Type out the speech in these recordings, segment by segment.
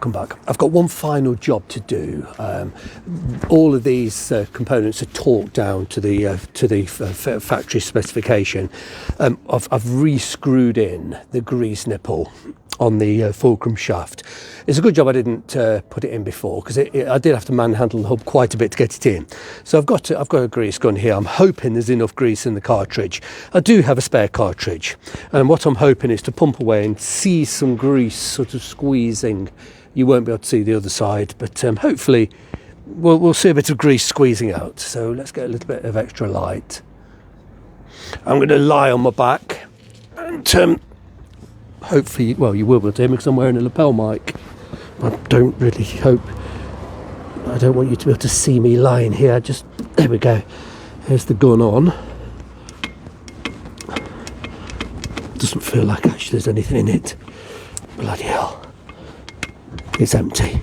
come back. I've got one final job to do. All of these components are torqued down to the factory specification. I've re-screwed in the grease nipple on the fulcrum shaft. It's a good job I didn't put it in before, because I did have to manhandle the hub quite a bit to get it in. So I've got a grease gun here. I'm hoping there's enough grease in the cartridge. I do have a spare cartridge, and what I'm hoping is to pump away and see some grease sort of squeezing. You won't be able to see the other side, but hopefully we'll see a bit of grease squeezing out. So let's get a little bit of extra light. I'm going to lie on my back and hopefully, well, you will be able to hear me because I'm wearing a lapel mic. I don't really hope. I don't want you to be able to see me lying here. Just, there we go. Here's the gun on. Doesn't feel like actually there's anything in it. Bloody hell. It's empty.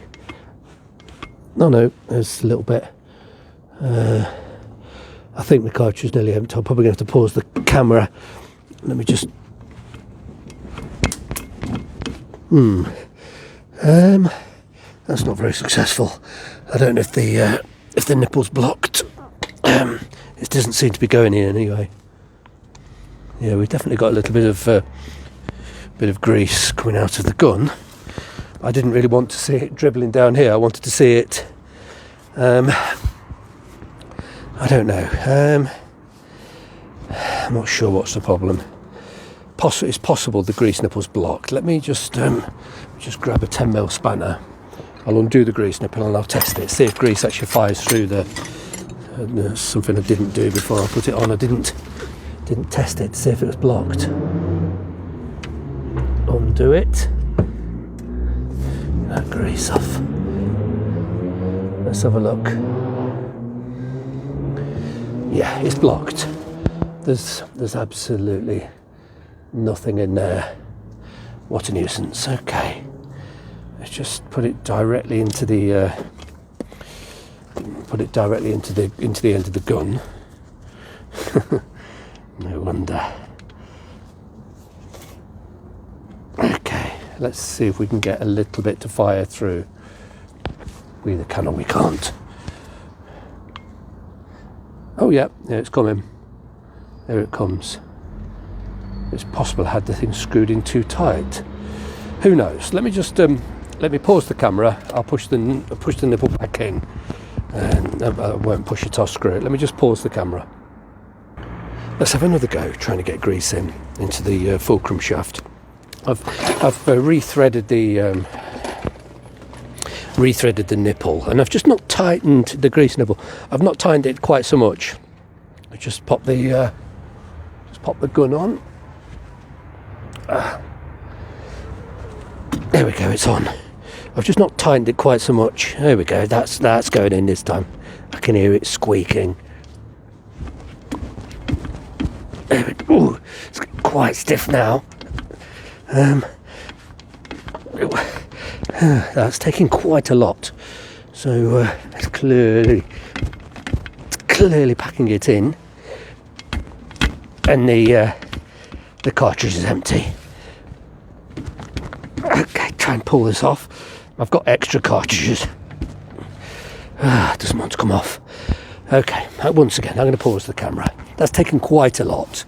No, there's a little bit. I think the cartridge is nearly empty. I'm probably going to have to pause the camera. Let me just... That's not very successful. I don't know if the nipple's blocked. It doesn't seem to be going in anyway. Yeah, we've definitely got a little bit of grease coming out of the gun. I didn't really want to see it dribbling down here. I wanted to see it. I don't know. I'm not sure what's the problem. It's possible the grease nipple's blocked. Let me just grab a 10mm spanner. I'll undo the grease nipple and I'll test it. See if grease actually fires through the something I didn't do before I put it on. I didn't test it to see if it was blocked. Undo it. That grease off. Let's have a look. Yeah, it's blocked. There's absolutely nothing in there. What a nuisance. Okay, let's just put it directly into the end of the gun. No wonder. Okay, let's see if we can get a little bit to fire through. We either can or we can't. Oh yeah, it's coming. There it comes. It's possible I had the thing screwed in too tight. Who knows? Let me just let me pause the camera. I'll push the nipple back in, and I won't push it or screw it. Let me just pause the camera. Let's have another go trying to get grease into the fulcrum shaft. I've rethreaded the nipple, and I've just not tightened the grease nipple. I've not tightened it quite so much. I just pop the gun on. There we go, it's on. I've just not tightened it quite so much. There we go, that's going in this time. I can hear it squeaking. There we go. Ooh, it's quite stiff now. That's taking quite a lot. So it's clearly packing it in. And the cartridge is empty. Okay, try and pull this off. I've got extra cartridges. It doesn't want to come off. Okay, once again, I'm going to pause the camera. That's taken quite a lot.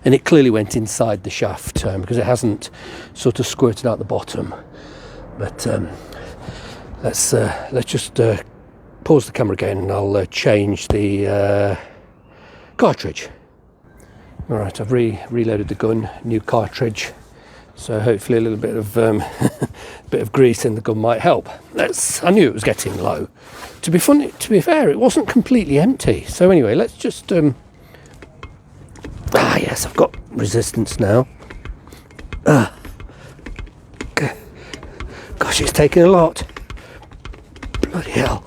And it clearly went inside the shaft because it hasn't sort of squirted out the bottom. But let's just pause the camera again, and I'll change the cartridge. All right, I've reloaded the gun, new cartridge. So hopefully a little bit of bit of grease in the gun might help. I knew it was getting low. To be fair, it wasn't completely empty. So anyway, let's just yes, I've got resistance now. Gosh, it's taking a lot. Bloody hell.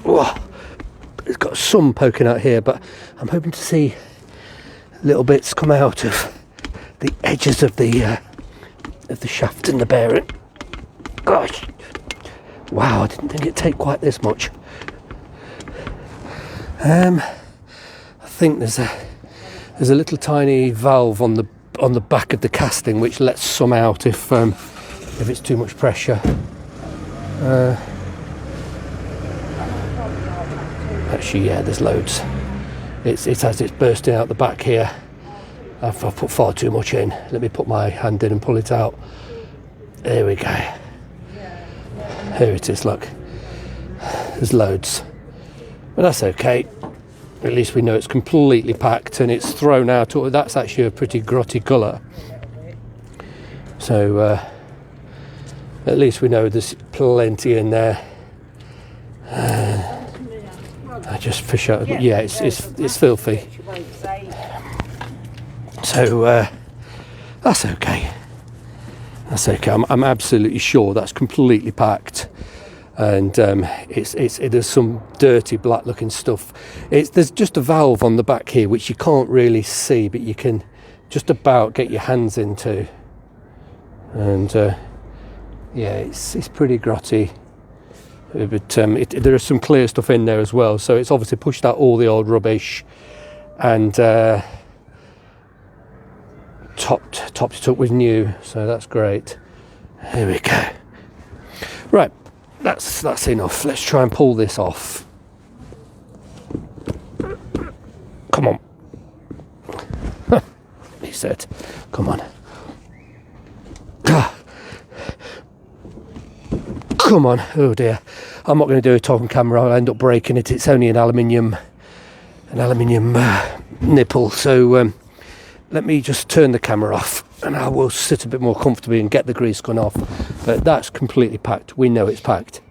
Whoa. It's got some poking out here, but I'm hoping to see little bits come out of the edges of the shaft and the bearing. Gosh, wow! I didn't think it'd take quite this much. I think there's a little tiny valve on the back of the casting which lets some out if if it's too much pressure. Actually, yeah, there's loads. It's as it's bursting out the back here. I've put far too much in. Let me put my hand in and pull it out. There we go. Here it is, look. There's loads. But that's okay. At least we know it's completely packed and it's thrown out. That's actually a pretty grotty colour. So at least we know there's plenty in there. I just fish out. Yeah, it's filthy. So that's okay. That's okay. I'm absolutely sure that's completely packed, and there's some dirty black looking stuff. There's just a valve on the back here which you can't really see, but you can just about get your hands into, and yeah, it's pretty grotty. But there is some clear stuff in there as well, so it's obviously pushed out all the old rubbish and topped it up with new, so that's great. Here we go. Right, that's enough. Let's try and pull this off. Come on. He said, come on. Come on. Oh dear. I'm not going to do a talk on camera. I'll end up breaking it. It's only an aluminium nipple. So let me just turn the camera off and I will sit a bit more comfortably and get the grease gun off. But that's completely packed. We know it's packed.